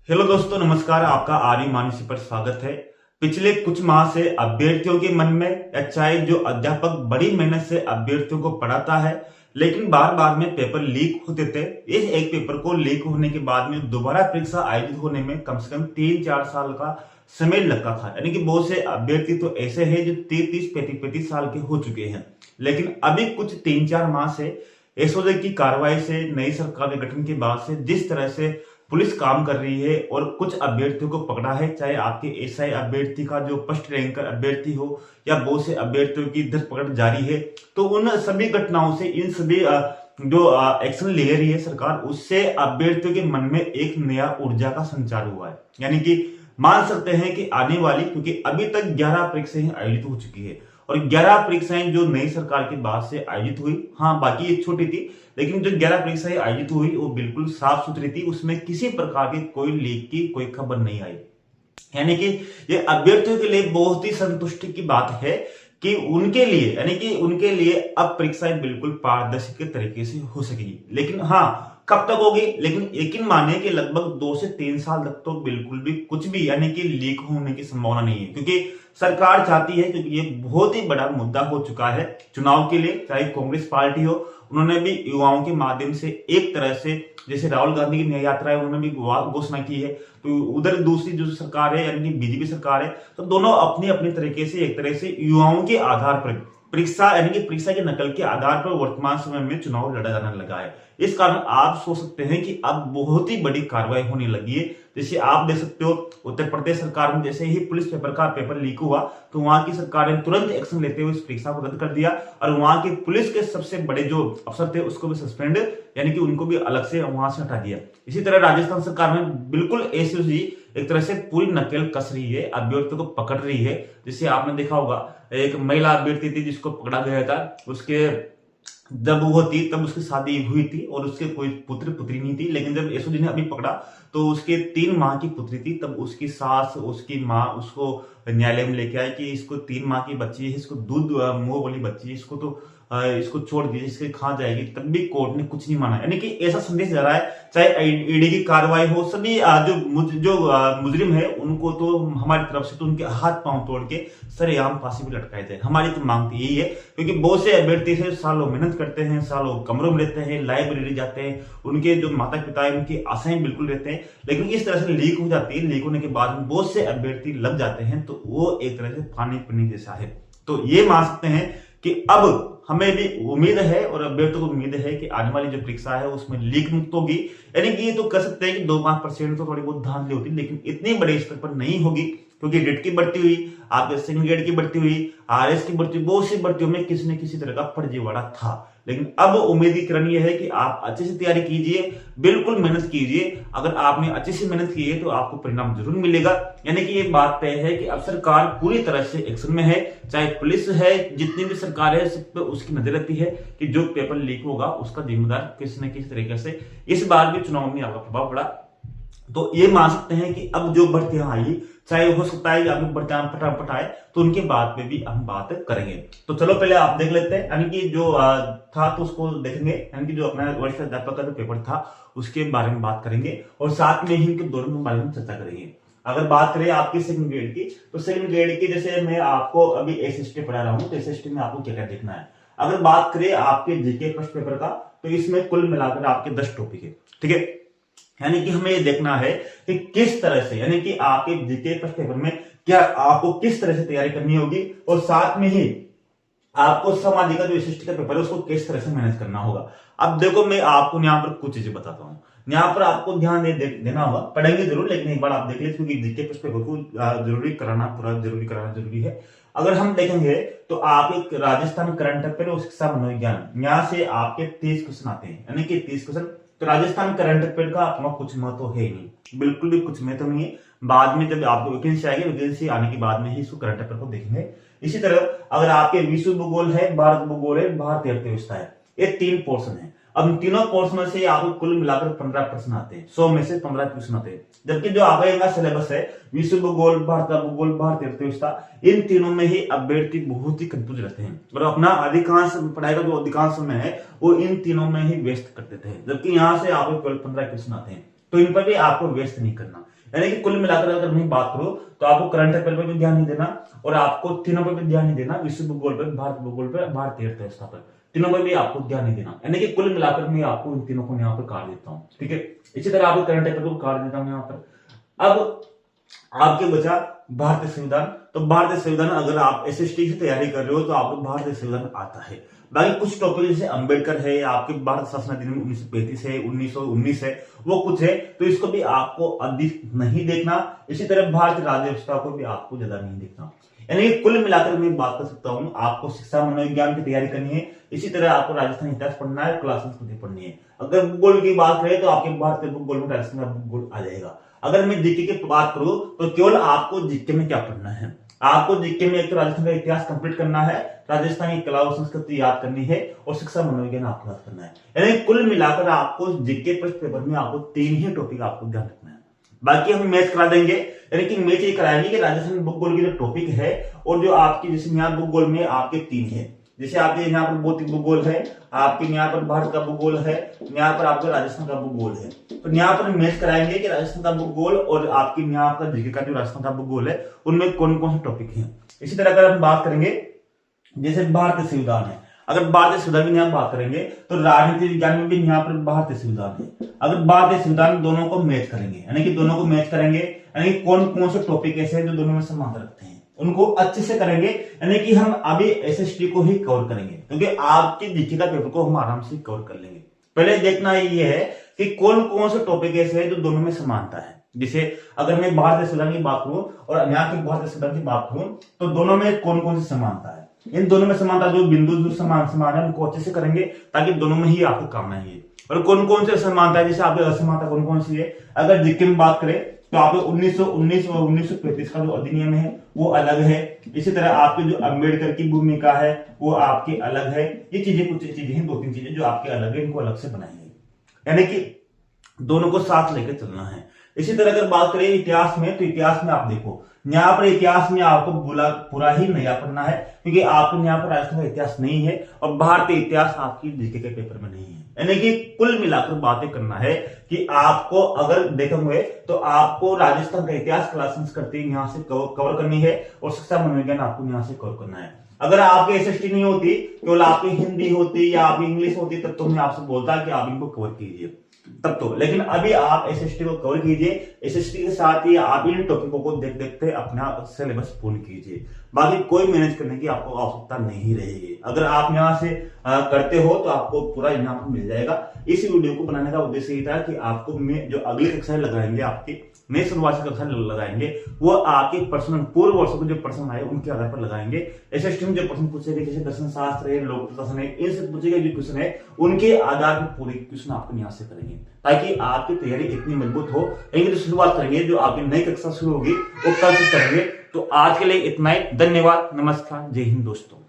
Hello दोस्तों, नमस्कार। आपका आर्य मानसी पर स्वागत है। पिछले कुछ माह से अभ्यर्थियों के मन में या चाहे जो अध्यापक बड़ी मेहनत से अभ्यर्थियों को पढ़ाता है, लेकिन बार बार में पेपर लीक होते थे। इस एक पेपर को लीक होने के बाद में दोबारा परीक्षा आयोजित होने में कम से कम 3-4 साल का समय लगता था। यानी कि बहुत से अभ्यर्थी तो ऐसे हैं जो 30-35 साल के हो चुके हैं। लेकिन अभी कुछ 3-4 माह से एसओजी की कार्रवाई से, नई सरकार के गठन के बाद से जिस तरह से पुलिस काम कर रही है और कुछ अभ्यर्थियों को पकड़ा है, चाहे आपके एसआई अभ्यर्थी का जो फर्स्ट रैंकर अभ्यर्थी हो या बहुत से अभ्यर्थियों की धरपकड़ जारी है। तो उन सभी घटनाओं से, इन सभी जो एक्शन ले रही है सरकार, उससे अभ्यर्थियों के मन में एक नया ऊर्जा का संचार हुआ है। यानी कि मान सकते हैं कि आने वाली, क्योंकि अभी तक 11 परीक्षाएं आयोजित हो चुकी है और 11 परीक्षाएं जो नई सरकार के बाद से आयोजित हुई, हाँ बाकी एक छोटी थी, लेकिन जो 11 परीक्षाएं आयोजित हुई वो बिल्कुल साफ सुथरी थी। उसमें किसी प्रकार की कोई लीक की कोई खबर नहीं आई। यानी कि ये अभ्यर्थियों के लिए बहुत ही संतुष्टि की बात है कि उनके लिए, यानी कि उनके लिए अब परीक्षाएं बिल्कुल पारदर्शी तरीके से हो सकेगी। लेकिन हाँ, कब तक होगी? लेकिन यकीन मानिए कि लगभग 2 से 3 साल तक तो बिल्कुल भी कुछ भी, यानी कि लीक होने की संभावना नहीं है, क्योंकि सरकार चाहती है, क्योंकि ये बहुत ही बड़ा मुद्दा हो चुका है चुनाव के लिए। चाहे कांग्रेस पार्टी हो, उन्होंने भी युवाओं के माध्यम से एक तरह से, जैसे राहुल गांधी की न्याय यात्रा है, उन्होंने भी घोषणा की है, तो उधर दूसरी जो सरकार है यानी कि बीजेपी सरकार है, तो दोनों अपनी अपनी तरीके से एक तरह से युवाओं के आधार पर परीक्षा, यानी कि परीक्षा की नकल के आधार पर वर्तमान समय में चुनाव लड़ा जाने लगा है। इस कारण आप सोच सकते हैं कि अब बहुत ही बड़ी कार्रवाई होने लगी है। जैसे आप देख सकते हो, उत्तर प्रदेश सरकार में जैसे ही पुलिस पेपर लीक हुआ, तो वहां की सरकार ने तुरंत एक्शन लेते हुए इस परीक्षा को रद्द कर दिया और वहां की पुलिस के सबसे बड़े जो अफसर थे उसको भी सस्पेंड, यानी कि उनको भी अलग से वहां से हटा दिया। इसी तरह राजस्थान सरकार में बिल्कुल एसओजी एक तरह से पूरी नकेल कस रही है, अभ्यर्थियों को पकड़ रही है। जैसे आपने देखा होगा, एक महिला अभ्यर्थी थी जिसको पकड़ा गया था, उसके जब वो थी तब उसकी शादी हुई थी और उसके कोई पुत्र पुत्री नहीं थी। लेकिन जब यशोजी ने अभी पकड़ा तो उसके 3 माह की पुत्री थी, तब उसकी सास, उसकी माँ उसको न्यायालय में लेके आए कि इसको 3 माह की बच्ची है, इसको दूध मुंह वाली बच्ची है, इसको तो इसको छोड़ दीजिए, इसके कहाँ जाएगी। तब भी कोर्ट ने कुछ नहीं माना। यानी कि ऐसा संदेश जा रहा है, चाहे ईडी की कार्रवाई हो, सभी जो मुजरिम है उनको तो हमारी तरफ से तो उनके हाथ पांव तोड़ के सरेआम फांसी भी लटकाए जाए। हमारी तो मांग तो यही है, क्योंकि बहुत से अभ्यर्थी से सालों मेहनत करते हैं, सालों कमरों में रहते हैं, लाइब्रेरी जाते हैं, उनके जो माता पिता है उनकी आशाएं बिल्कुल रहते हैं, लेकिन इस तरह से लीक हो जाती है। लीक होने के बाद बहुत से अभ्यर्थी लग जाते हैं, तो वो एक तरह से पानी पीने जैसा है। तो ये मान सकते हैं कि अब हमें भी उम्मीद है और अभ्यर्थियों को उम्मीद है कि आने वाली जो परीक्षा है उसमें लीक मुक्त होगी। यानी कि ये तो कह सकते हैं कि 2-5% तो थोड़ी बहुत धांधली होती है, लेकिन इतनी बड़े स्तर पर नहीं होगी, क्योंकि डेट की बढ़ती हुई, आपके सेकंड ग्रेड की बढ़ती हुई, आरएस की बढ़ती हुई, बहुत सी भर्तियों में किसी न किसी तरह का फर्जीवाड़ा था। लेकिन अब उम्मीद की किरण यह है कि आप अच्छे से तैयारी कीजिए, बिल्कुल मेहनत कीजिए। अगर आपने अच्छे से मेहनत की है तो आपको परिणाम जरूर मिलेगा। यानी कि ये बात तय है कि अब सरकार पूरी तरह से एक्शन में है, चाहे पुलिस है, जितनी भी सरकार है, सब पे उसकी नजर रहती है कि जो पेपर लीक होगा उसका जिम्मेदार किसी न किसी तरीके से इस बार भी चुनाव में आपका प्रभाव पड़ा। तो ये मान सकते हैं कि अब जो भर्तियां आई, चाहे हो सकता है कि अभी भर्तियां फटाफट आए, तो उनके बाद में भी हम बात करेंगे। तो चलो पहले आप देख लेते हैं, यानी कि जो था तो उसको देखेंगे, यानी कि जो अपना वरिष्ठ अध्यापक का जो पेपर था उसके बारे में बात करेंगे और साथ में ही इनके दोनों के बारे में चर्चा करेंगे। अगर बात करें आपकी सेकंड ग्रेड की, तो सेकंड ग्रेड की जैसे मैं आपको अभी एसएसटी पढ़ा रहा हूँ, तो एसएसटी में आपको क्या क्या देखना है। अगर बात करें आपके जीके फर्स्ट पेपर का, तो इसमें कुल मिलाकर आपके 10 टॉपिक है, ठीक है। यानी कि हमें ये देखना है कि किस तरह से, यानी कि आपके जीके फर्स्ट पेपर में क्या आपको किस तरह से तैयारी करनी होगी, और साथ में ही आपको सामाजिक का जो एसएसटी का पेपर है उसको किस तरह से मैनेज करना होगा। अब देखो, मैं आपको यहाँ पर कुछ चीजें बताता हूँ। यहाँ पर आपको ध्यान देना होगा, पढ़ेंगे जरूर, लेकिन एक बार आप देख लीजिए, क्योंकि जीके फर्स्ट पेपर को जरूरी कराना, पूरा जरूरी कराना जरूरी है। अगर हम देखेंगे तो आप एक राजस्थान करंट अफेयर और शिक्षा मनोविज्ञान, यहाँ से आपके 30 क्वेश्चन आते हैं, यानी कि 30 क्वेश्चन। तो राजस्थान करंट अफेयर का अपना कुछ महत्व है ही नहीं, बिल्कुल भी कुछ महत्व नहीं है। बाद में जब आपको वैकेंसी आएगी, वैकेंसी आने के बाद में ही इसको करंट अफेयर को देखेंगे। इसी तरह अगर आपके विश्व भूगोल है, भारत भूगोल है, भारतीय अर्थव्यवस्था है, ये 3 पोर्शन है। अब इन तीनों पोर्शन से आपको कुल मिलाकर 15 प्रश्न आते हैं, 100 में से 15 प्रश्न आते हैं। जबकि जो आपका सिलेबस है, विश्व भूगोल, भारत भूगोल, भारतीय अर्थव्यवस्था, इन तीनों में ही अभ्यर्थी बहुत ही कंफ्यूज रहते हैं और अपना अधिकांश पढ़ाई का जो अधिकांश समय है वो इन तीनों में ही व्यस्त कर देते हैं। जबकि यहाँ से आपको केवल 15 क्वेश्चन आते हैं, तो इन पर भी आपको व्यस्त नहीं करना। यानी कि कुल मिलाकर अगर मैं बात करूं तो आपको करंट अफेयर पर भी ध्यान नहीं देना और आपको तीनों पर भी ध्यान नहीं देना, विश्व भूगोल पर, भारत भूगोल पर, भारतीय अर्थव्यवस्था पर, तीनों पर भी आपको ध्यान नहीं देना। यानी कि कुल मिलाकर मैं आपको इन तीनों को यहाँ पर काट देता हूँ, ठीक है। इसी तरह आपको करंट अफेयर को काट देता हूँ यहाँ पर। अब आपके बचा भारतीय संविधान। तो भारतीय संविधान अगर आप एसएसटी की तैयारी कर रहे हो तो आपको भारतीय संविधान आता है। बाकी कुछ टॉपिक जैसे अंबेडकर है, आपके भारत शासन अधिनियम 1935 है, 1919 है, वो कुछ है, तो इसको भी आपको अधिक नहीं देखना। इसी तरह भारतीय राज्य व्यवस्था को भी आपको ज्यादा नहीं देखना। यानी कुल मिलाकर मैं बात कर सकता हूँ, आपको शिक्षा मनोविज्ञान की तैयारी करनी है। इसी तरह आपको राजस्थान इतिहास पढ़ना है, क्लास संस्कृति पढ़नी है। अगर भूगोल की बात करें तो आपके भारतीय भूगोल में राजस्थान का भूगोल आ जाएगा। अगर मैं जीके की बात करूं तो केवल आपको जीके में क्या पढ़ना है, आपको जीके में एक तो राजस्थान का इतिहास कंप्लीट करना है, राजस्थान की कला और संस्कृति याद करनी है और शिक्षा मनोविज्ञान आपको याद करना है। यानी कुल मिलाकर आपको जीके प्रश्न पेपर में आपको 3 ही टॉपिक आपको ध्यान रखना है। बाकी हम मैच करा देंगे, यानी कि मैच ये कराएंगे कि राजस्थान भूगोल की जो टॉपिक है और जो आपकी जैसे यहाँ भूगोल में आपके 3 है, जैसे आपके यहाँ पर भौतिक भूगोल है, आपके यहाँ पर भारत का भूगोल है, यहाँ पर आपका राजस्थान का भूगोल है। तो यहाँ पर मैच कराएंगे कि राजस्थान का भूगोल और आपके यहाँ पर जीके का जो राजस्थान का भूगोल है उनमें कौन कौन से टॉपिक हैं। इसी तरह अगर हम बात करेंगे जैसे भारतीय संविधान है, अगर भारतीय संविधान की यहाँ बात करेंगे तो राजनीति विज्ञान में भी यहाँ पर भारतीय संविधान है। अगर भारतीय संविधान दोनों को मैच करेंगे, यानी कि दोनों को मैच करेंगे, यानी कौन कौन से टॉपिक ऐसे हैं जो दोनों में समानता रखते हैं, उनको अच्छे से करेंगे। यानी कि हम अभी एसएसटी को ही कवर करेंगे क्योंकि आपके जीके का पेपर को हम आराम से कवर कर लेंगे। पहले देखना ये है कि कौन कौन से टॉपिक ऐसे हैं जो दोनों में समानता है। जैसे अगर मैं भारतीय संविधान की बात करूं और यहाँ की भारतीय संविधान की बात करूं तो दोनों में कौन कौन सी समानता है, इन दोनों में समानता जो बिंदु जो समान है उनको अच्छे से करेंगे ताकि दोनों में ही आपको काम आएंगे। और कौन कौन से असमानता है, जैसे आपकी असमानता कौन कौन सी है, अगर जीके में बात करें तो आपको 1919 और 1935 का जो अधिनियम है वो अलग है। इसी तरह आपकी जो अंबेडकर की भूमिका है वो आपकी अलग है। ये चीजें कुछ चीजें हैं, 2-3 चीजें जो आपके अलग है, इनको अलग से बनाएंगे। यानी कि दोनों को साथ लेकर चलना है। इसी तरह अगर बात करें इतिहास में तो इतिहास में आप देखो यहाँ पर इतिहास में आपको पूरा ही नया पढ़ना है क्योंकि आपको यहाँ पर राजस्थान का इतिहास नहीं है और भारतीय इतिहास आपकी जीके के पेपर में नहीं है। यानी कि कुल मिलाकर बातें करना है कि आपको अगर देखेंगे तो आपको राजस्थान का इतिहास, कला, संस्कृति यहाँ से कवर करनी है और शिक्षा मनोविज्ञान आपको यहाँ से कवर करना है। अगर आपकी एसएसटी नहीं होती, केवल आपकी हिंदी होती या आपकी इंग्लिश होती, तब तो मैं आपसे बोलता कि आप इनको कवर कीजिए तब तो। लेकिन अभी आप एसएसटी को कवर कीजिए, एसएसटी के साथ ही आप इन टॉपिकों को देखते अपना सिलेबस पूर्ण कीजिए। बाकी कोई मैनेज करने की आपको आवश्यकता नहीं रहेगी। अगर आप यहाँ से करते हो तो आपको पूरा यहाँ पर मिल जाएगा। इस वीडियो को बनाने का उद्देश्य ये था कि आपको मैं जो अगली कक्षाएं लगाएंगे, आपकी नई शुरुआती कक्षा लगाएंगे, वो आपके पर्सनल पूर्व वर्षों के जो प्रश्न आए उनके आधार पर लगाएंगे। एसएसटी में जो प्रश्न पूछेंगे जैसे दर्शन शास्त्र है, लोक शासन है, इनसे पूछेगा जो क्वेश्चन है उनके आधार पर पूरे क्वेश्चन आपको यहाँ से करेंगे ताकि आपकी तैयारी इतनी मजबूत हो। तो शुरुआत करेंगे, जो आपकी नई कक्षा शुरू होगी वो कल से करेंगे। तो आज के लिए इतना ही। धन्यवाद, नमस्कार, जय हिंद दोस्तों।